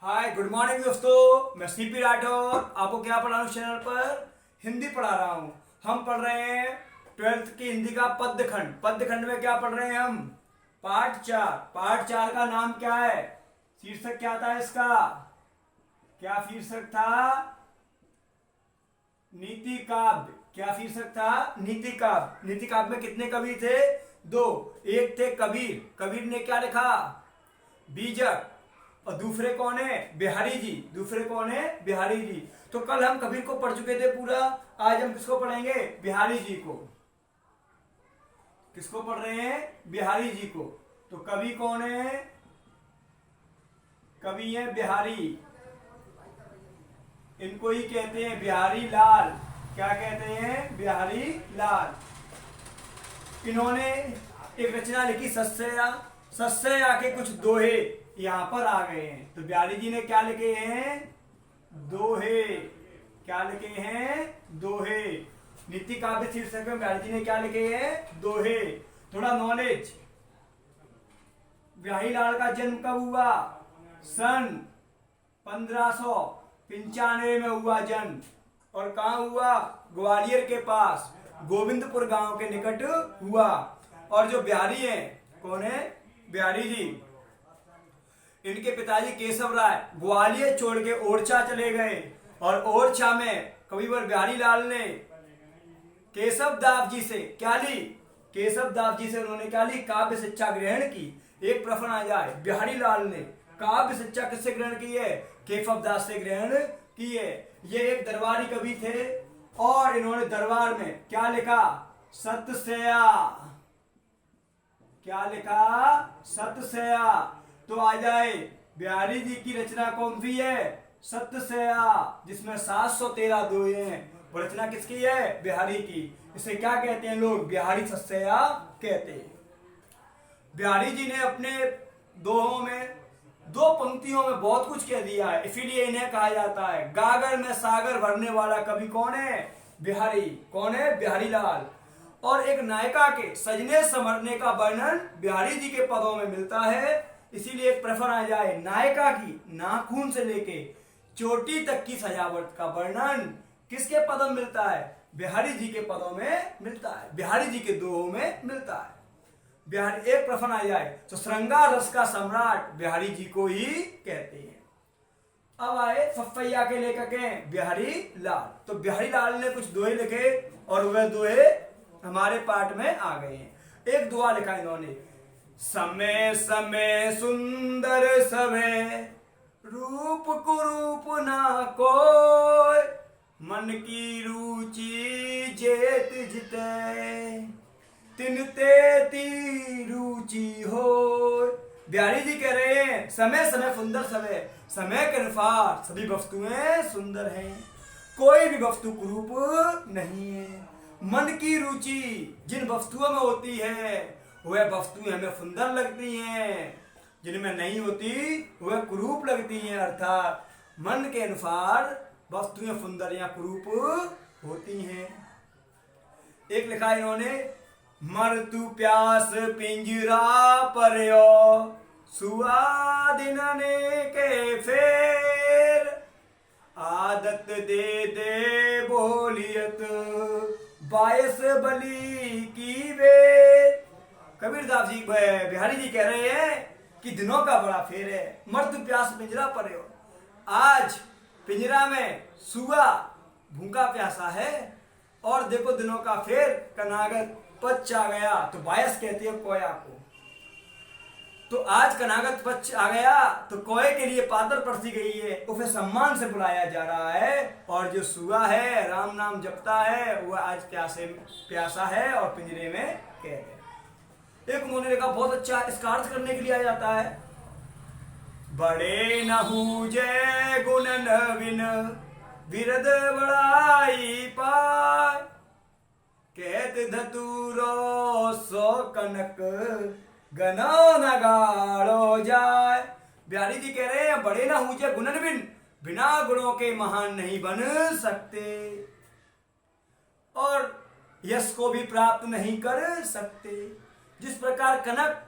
Hi good morning दोस्तों, मैं CP Rathore आपको क्या पढ़ा रहा हूँ चैनल पर हिंदी पढ़ा रहा हूँ। हम पढ़ रहे हैं 12th की हिंदी का पद्यखंड। पद्यखंड में क्या पढ़ रहे हैं हम? पाठ 4 का नाम क्या है? शीर्षक क्या था इसका? क्या शीर्षक था? नीति काव्य। क्या शीर्षक था? नीति काव्य। नीति काव्य में कितने कवि थे? 2। एक थे कबीर। कबीर ने क्या लिखा? बीजक। और दूसरे कौन है? बिहारी जी। दूसरे कौन है? बिहारी जी। तो कल हम कबीर को पढ़ चुके थे पूरा। आज हम किसको पढ़ेंगे? बिहारी जी को। किसको पढ़ रहे हैं? बिहारी जी को। तो कवि कौन है? कवि है बिहारी। इनको ही कहते हैं बिहारी लाल। क्या कहते हैं? बिहारी लाल। इन्होंने एक रचना लिखी सस्या। सस्या के कुछ दोहे यहां पर आ गए हैं। तो बिहारी जी ने क्या लिखे हैं? दोहे। क्या लिखे हैं? दोहे। नीति काव्य शीर्षक में बिहारी जी ने क्या लिखे हैं? दोहे। थोड़ा नॉलेज। बिहारी लाल का जन्म कब हुआ? सन 1595 में हुआ जन्म। और कहा हुआ? ग्वालियर के पास गोविंदपुर गांव के निकट हुआ। और जो बिहारी हैं, कौन है? बिहारी जी। इनके पिताजी केशव राय ग्वालियर छोड़ के ओरछा चले गए। और ओरछा में कविवर बिहारी लाल ने केशव दास जी से क्या ली? केशव दास जी से उन्होंने क्या ली? काव्य शिक्षा ग्रहण की। एक प्रश्न आ जाए, बिहारी लाल ने काव्य शिक्षा किससे ग्रहण की है? केशव दास से ग्रहण की है। ये एक दरबारी कवि थे और इन्होंने दरबार में क्या लिखा? सतसया। क्या लिखा? सतसया। तो आ जाए, बिहारी जी की रचना कौन सी है? सतसया, जिसमें 713 दोहे हैं। वो रचना किसकी है? बिहारी की। इसे क्या कहते हैं लोग? बिहारी सतसया कहते हैं। बिहारी जी ने अपने दोहों में 2 पंक्तियों में बहुत कुछ कह दिया है, इसीलिए इन्हें कहा जाता है गागर में सागर भरने वाला कवि। कौन है? बिहारी। कौन है? बिहारी लाल। और एक नायिका के सजने संवरने का वर्णन बिहारी जी के पदों में मिलता है। इसीलिए एक प्रश्न आ जाए, नायिका की नाखून से लेके चोटी तक की सजावट का वर्णन किसके पदों में मिलता है? बिहारी जी के पदों में मिलता है। बिहारी जी के दोहों में मिलता है। बिहारी। एक प्रश्न आ जाए तो श्रृंगार रस का सम्राट बिहारी जी को ही कहते हैं। अब आए सफैया के लेखक हैं बिहारी लाल। तो बिहारी लाल ने कुछ दोहे लिखे और वह दोहे हमारे पाठ में आ गए हैं। एक दुआ लिखा इन्होंने, समय समय सुंदर समय रूप कुरूप ना कोय, मन की रुचि जेत जिते तिनते ती रुचि हो। बिहारी जी कह रहे हैं समय समय सुंदर समय। समय के अनुसार सभी वस्तुएं सुंदर हैं, कोई भी वस्तु कुरूप नहीं है। मन की रुचि जिन वस्तुओं में होती है वह वस्तुएं हमें सुंदर लगती हैं, जिनमें नहीं होती वह कुरूप लगती हैं। अर्थात मन के अनुसार वस्तुएं सुंदर या कुरूप होती हैं। एक लिखा इन्होंने, मरतु प्यास पिंजरा पर्यो सुआदिनने के फेर, आदत दे दे बोलियत बायस बली की बेर। कबीरदास जी बिहारी जी कह रहे हैं कि दिनों का बड़ा फेर है। मर्द प्यास पिंजरा पर्यो, आज पिंजरा में सुआ भूखा प्यासा है और देखो दिनों का फेर, कनागत पच्च आ गया। तो बायस कहती है कोया को। तो आज कनागत पच्च आ गया तो कोए के लिए पातर परसी गई है, उसे सम्मान से बुलाया जा रहा है। और जो सुआ है राम नाम जपता है वह आज प्यासा है और पिंजरे में कैद है। एक उन्होंने लिखा बहुत अच्छा, इसका अर्थ करने के लिए आ जाता है, बड़े नहूजे गुण नवीन बिरद बड़ाई पाय, कहत धतुरो सो कनक गनो नगाड़ो जाए। बिहारी जी कह रहे हैं बड़े ना हुए गुणन बिना गुणों के महान नहीं बन सकते और यश को भी प्राप्त नहीं कर सकते। जिस प्रकार कनक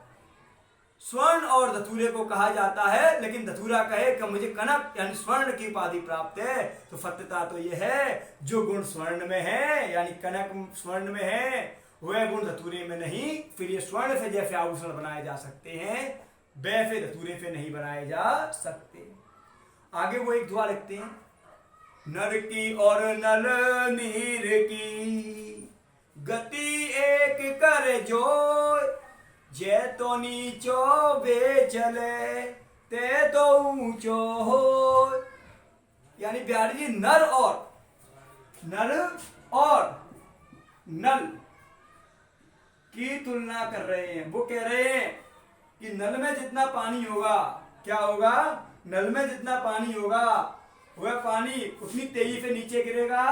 स्वर्ण और धतूरे को कहा जाता है, लेकिन धतूरा कहे कि मुझे कनक यानी स्वर्ण की उपाधि प्राप्त है, तो सत्यता तो यह है जो गुण स्वर्ण में है यानी कनक स्वर्ण में है वह गुण धतूरे में नहीं। फिर ये स्वर्ण से जैसे आभूषण बनाए जा सकते हैं वैसे धतूरे से नहीं बनाए जा सकते। आगे वो एक दुआ लिखते हैं, नर की और नल नीर की गति एक कर जोय, जे तो नीचो वे चले ते तो ऊंचो हो। यानी बिहारी जी नर और नल की तुलना कर रहे हैं। वो कह रहे हैं कि नल में जितना पानी होगा, क्या होगा, नल में जितना पानी होगा वह पानी उतनी तेजी से नीचे गिरेगा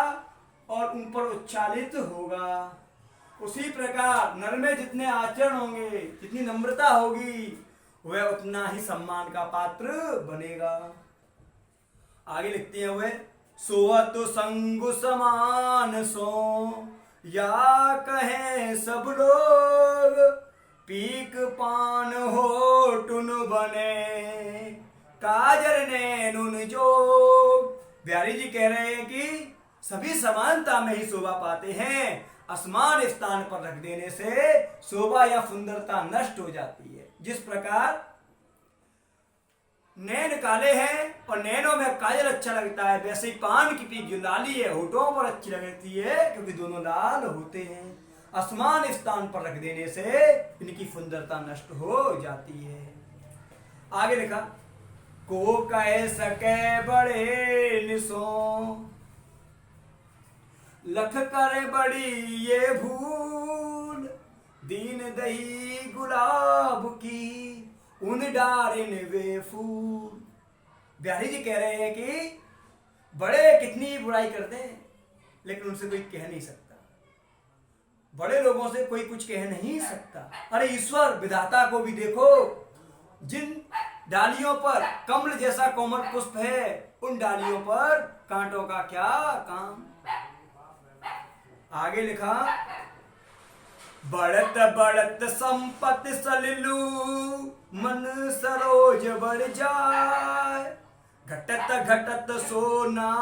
और ऊपर उच्छालित होगा। उसी प्रकार नर में जितने आचरण होंगे, जितनी नम्रता होगी, वह उतना ही सम्मान का पात्र बनेगा। आगे लिखते हैं वह, सोअत संग समान सो या कहें सब लोग, पीक पान हो टुन बने काजर ने नुन जोग। बिहारी जी कह रहे हैं कि सभी समानता में ही शोभा पाते हैं, असमान स्थान पर रख देने से शोभा या सुंदरता नष्ट हो जाती है। जिस प्रकार नैन काले हैं और नैनों में काजल अच्छा लगता है, वैसे ही पान की पीक जो लाली है होठों पर अच्छी लगती है क्योंकि दोनों लाल होते हैं। असमान स्थान पर रख देने से इनकी सुंदरता नष्ट हो जाती है। आगे लिखा, को कह सके बड़े निसो, लख करे बड़ी ये भूल, दीन दही गुलाब की उन डारिन वे फूल। बिहारी जी कह रहे हैं कि बड़े कितनी बुराई करते हैं लेकिन उनसे कोई कह नहीं सकता, बड़े लोगों से कोई कुछ कह नहीं सकता। अरे ईश्वर विधाता को भी देखो, जिन डालियों पर कमल जैसा कोमल पुष्प है उन डालियों पर कांटों का क्या काम। आगे लिखा, बढ़त बढ़त संपत्ति सलिलू मन सरोज बढ़ जाए, घटत घटत सोना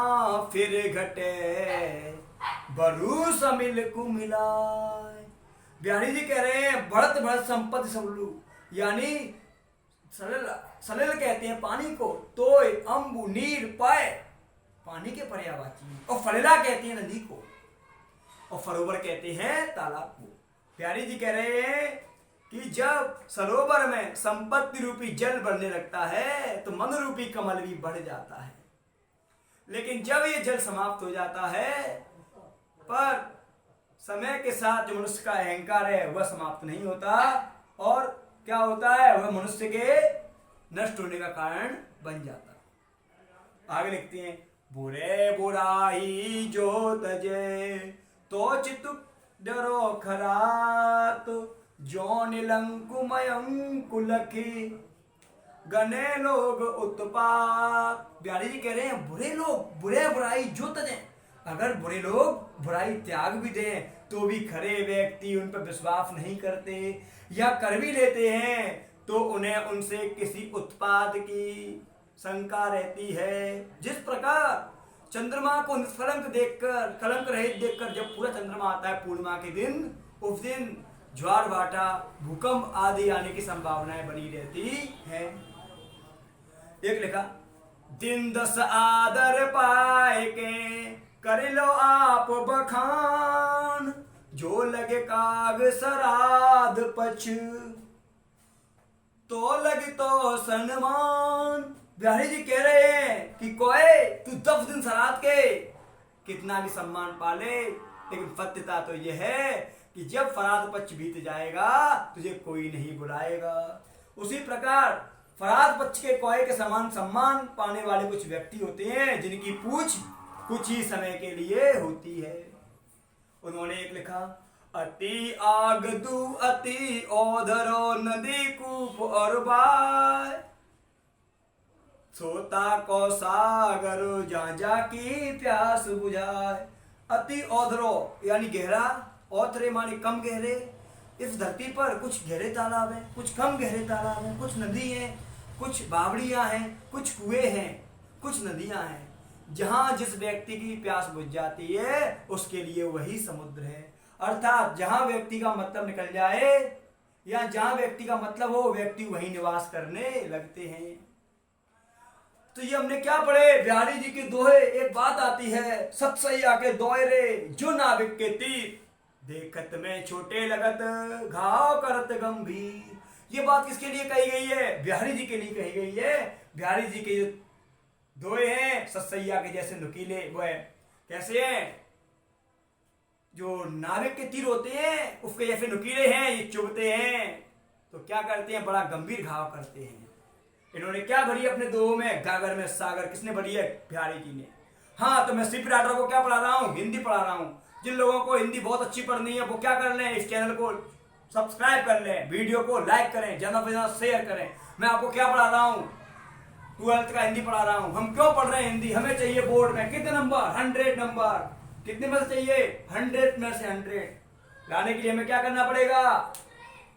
फिर घटे बरू समिल कुमिलाए। बिहारी जी कह रहे हैं बढ़त बढ़त संपत्ति सलिलू यानी सलिल कहते हैं पानी को, तोय अंबु नीर पाए पानी के पर्यायवाची, और फलिला कहते हैं नदी को, और सरोवर कहते हैं तालाब को। प्यारी जी कह रहे हैं कि जब सरोवर में संपत्ति रूपी जल बढ़ने लगता है तो मन रूपी कमल भी बढ़ जाता है, लेकिन जब ये जल समाप्त हो जाता है पर समय के साथ जो मनुष्य का अहंकार है वह समाप्त नहीं होता और क्या होता है, वह मनुष्य के नष्ट होने का कारण बन जाता। आगे लिखते हैं, बुरे बुराई जो तजे तो चितुक डरो खरात, जो निलंकुमयंकु लखी गने लोग उत्पात। बिहारी जी कह रहे हैं बुरे लोग बुरे बुराई जो तजे, अगर बुरे लोग बुराई त्याग भी दें तो भी खरे व्यक्ति उन पर विश्वास नहीं करते या कर भी लेते हैं तो उन्हें उनसे किसी उत्पाद की शंका रहती है। जिस प्रकार चंद्रमा को निष्कलंक देखकर, कलंक रहित देखकर जब पूरा चंद्रमा आता है पूर्णिमा के दिन, उस दिन ज्वार भाटा भूकंप आदि आने की संभावनाएं बनी रहती है। एक लिखा, दिन 10 आदर पाए के कर लो आप बखान, जो लगे काग सराद पछ तो लगे तो सन्मान। बिहारी जी कह रहे हैं कि कोई तू 10 दिन सराद के कितना भी सम्मान पाले, लेकिन सत्यता तो यह है कि जब फराद पक्ष बीत जाएगा तुझे कोई नहीं बुलाएगा। उसी प्रकार फराद पक्ष के कोए के समान सम्मान पाने वाले कुछ व्यक्ति होते हैं जिनकी पूछ कुछ ही समय के लिए होती है। उन्होंने एक लिखा, अति आगदू अति ओधरो नदी कूप और बाय, सोता को सागर जा जा की प्यास बुझाए। अति ओधरो यानी गहरा, औथरे माने कम गहरे, इस धरती पर कुछ गहरे तालाब हैं, कुछ कम गहरे तालाब हैं, कुछ नदी हैं, कुछ बावड़ियां हैं, कुछ कुएं हैं, कुछ नदियां हैं। जहां जिस व्यक्ति की प्यास बुझ जाती है उसके लिए वही समुद्र है। अर्थात जहां व्यक्ति का मतलब निकल जाए या जहां व्यक्ति का मतलब हो व्यक्ति वहीं निवास करने लगते हैं। तो ये हमने क्या पढ़े, बिहारी जी के दोहे। एक बात आती है, सतसैया के दोहरे जो नाविक के तीर, देखत में छोटे लगत घाव करत गंभीर। ये बात किसके लिए कही गई है, बिहारी जी के लिए कही गई है। बिहारी जी के जो दोहे हैं सतसैया के जैसे नुकीले, वो है कैसे हैं, जो नाविक के तीर होते हैं उसके जैसे नुकीले हैं, ये चुभते हैं तो क्या करते हैं, बड़ा गंभीर घाव करते हैं। इन्होंने क्या भरी अपने दोहों में, गागर में सागर, किसने भरी है, बिहारी जी ने। हाँ, तो मैं सीपी राठौर को क्या पढ़ा रहा हूँ, हिंदी पढ़ा रहा हूँ। जिन लोगों को हिंदी बहुत अच्छी पढ़नी है वो क्या कर लें, इस चैनल को सब्सक्राइब कर लें, वीडियो को लाइक करें, ज्यादा से ज्यादा शेयर करें। मैं आपको क्या पढ़ा रहा हूँ, 12th का हिंदी पढ़ा रहा हूँ। हम क्यों पढ़ रहे हैं हिंदी, हमें चाहिए बोर्ड में कितने नंबर, 100 नंबर। कितने में से चाहिए, 100 में से 100 लाने के लिए हमें क्या करना पड़ेगा,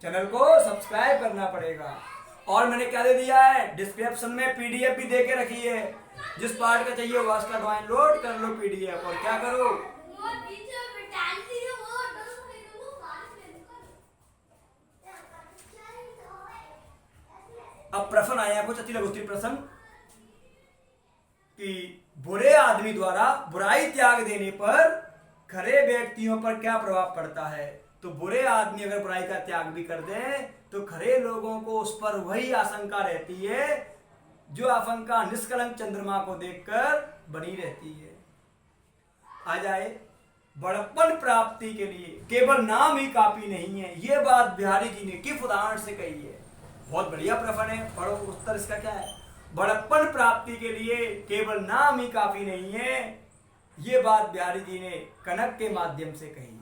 चैनल को सब्सक्राइब करना पड़ेगा। और मैंने क्या दे दिया है, डिस्क्रिप्शन में पीडीएफ भी दे के रखी है। जिस पार्ट का चाहिए वो उसका डाउनलोड कर लो पीडीएफ, और क्या करो, अब प्रश्न आया कुछ अति लघुत्तरी प्रश्न कि बुरे आदमी द्वारा बुराई त्याग देने पर खरे व्यक्तियों पर क्या प्रभाव पड़ता है। तो बुरे आदमी अगर बुराई का त्याग भी कर दें तो खरे लोगों को उस पर वही आशंका रहती है जो आशंका निष्कलंक चंद्रमा को देखकर बनी रहती है। आ जाए, बड़प्पन प्राप्ति के लिए केवल नाम ही काफी नहीं है। यह बात बिहारी जी ने किस उदाहरण से कही है, बहुत बढ़िया प्रश्न है, पढ़ो उत्तर इसका क्या है। बड़प्पन प्राप्ति के लिए केवल नाम ही काफी नहीं है, ये बात बिहारी जी ने कनक के माध्यम से कही है।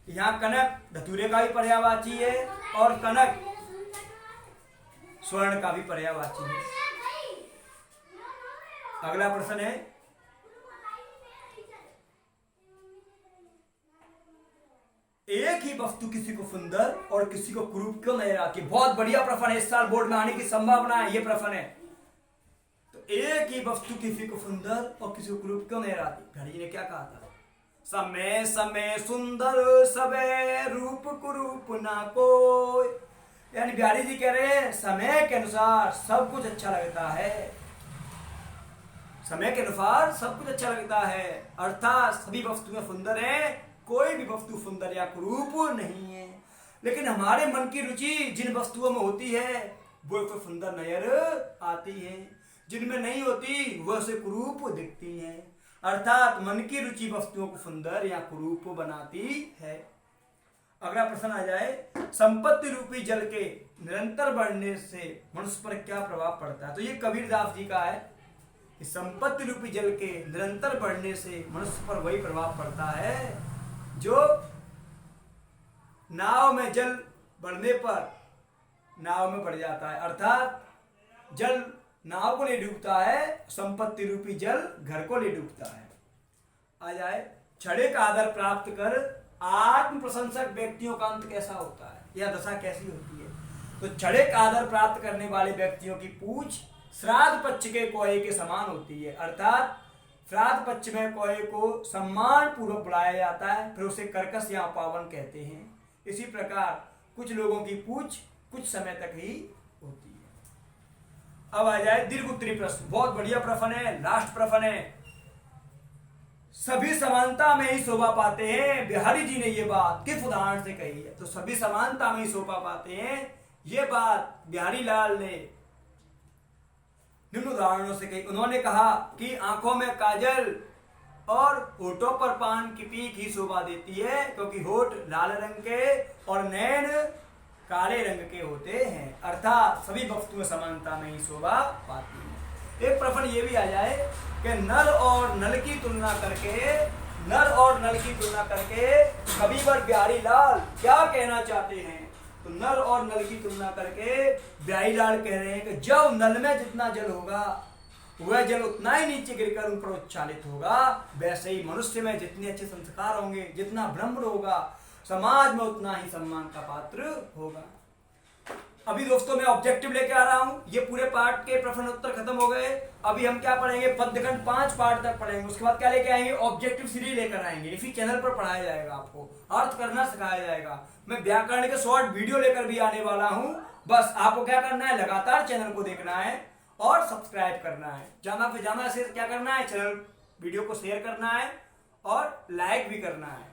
यहाँ कनक धतूरे का भी पर्यायवाची है और कनक स्वर्ण का भी पर्यायवाची है। अगला प्रश्न है, एक ही वस्तु किसी को सुंदर और किसी को कुरूप क्यों नजर आती है। बहुत बढ़िया प्रश्न है, इस साल बोर्ड में आने की संभावना है, ये प्रश्न है। तो एक ही वस्तु किसी को सुंदर और किसी को कुरूप क्यों नजर आती, बिहारी जी ने क्या कहा था, समय समय सुंदर सबे रूप कुरूप ना कोई। यानी बिहारी जी कह रहे हैं समय के अनुसार सब कुछ अच्छा लगता है, समय के अनुसार सब कुछ अच्छा लगता है, अर्थात सभी वस्तुएं सुंदर हैं, कोई भी वस्तु सुंदर या कुरूप नहीं है। लेकिन हमारे मन की रुचि जिन वस्तुओं में होती है वो तो सुंदर नजर आती है, जिनमें नहीं होती वह से कुरूप दिखती है। अर्थात मन की रुचि वस्तुओं को सुंदर या कुरूप बनाती है। अगला प्रश्न आ जाए, संपत्ति रूपी जल के निरंतर बढ़ने से मनुष्य पर क्या प्रभाव पड़ता है। तो ये कबीरदास जी का है कि संपत्ति रूपी जल के निरंतर बढ़ने से मनुष्य पर वही प्रभाव पड़ता है जो नाव में जल बढ़ने पर नाव में बढ़ जाता है। अर्थात जल नाव को ले डूबता है, संपत्ति रूपी जल घर को ले डूबता है। आ जाए, छड़े का आदर प्राप्त कर आत्म प्रशंसक व्यक्तियों का अंत कैसा होता है, यह दशा कैसी होती है। तो छड़े का आदर प्राप्त करने वाले व्यक्तियों की पूछ श्राद्ध पक्ष के कोए के समान होती है। अर्थात श्राद्ध पक्ष में कोए को सम्मान पूर्वक बुलाया जाता है, फिर उसे कर्कश या पावन कहते हैं। इसी प्रकार कुछ लोगों की पूछ कुछ समय तक ही होती है। अब आ जाए दीर्घ उत्तरी प्रश्न, बहुत बढ़िया प्रश्न है, लास्ट प्रश्न है। सभी समानता में ही शोभा पाते हैं, बिहारी जी ने ये बात किस उदाहरण से कही है। तो सभी समानता में ही शोभा पाते हैं, ये बात बिहारी लाल ने निम्न उदाहरणों से कही। उन्होंने कहा कि आंखों में काजल और होठों पर पान की पीक ही शोभा देती है, क्योंकि होठ लाल रंग के और नैन काले रंग के होते हैं। अर्थात सभी वस्तुएं समानता में ही शोभा पाती हैं। एक प्रश्न ये भी आ जाए कि नर और नल की तुलना करके कविवर बिहारी लाल क्या कहना चाहते हैं। तो नर और नल की तुलना करके बिहारी लाल कह रहे हैं कि जब नल में जितना जल होगा वह जल उतना ही नीचे गिरकर ऊपर उच्छालित होगा, वैसे ही मनुष्य में जितने अच्छे संस्कार होंगे, जितना ब्रह्म होगा, समाज में उतना ही सम्मान का पात्र होगा। अभी दोस्तों मैं ऑब्जेक्टिव लेके आ रहा हूं। ये पूरे पार्ट के प्रश्न उत्तर खत्म हो गए। अभी हम क्या पढ़ेंगे, पद्यखंड 5 पार्ट तक पढ़ेंगे। उसके बाद क्या लेके आएंगे, ऑब्जेक्टिव सीरीज लेकर आएंगे। इसी चैनल पर पढ़ाया जाएगा, आपको अर्थ करना सिखाया जाएगा। मैं व्याकरण के शॉर्ट वीडियो लेकर भी आने वाला हूं। बस आपको क्या करना है, लगातार चैनल को देखना है और सब्सक्राइब करना है। ज्यादा से ज्यादा से क्या करना है, चैनल वीडियो को शेयर करना है और लाइक भी करना है।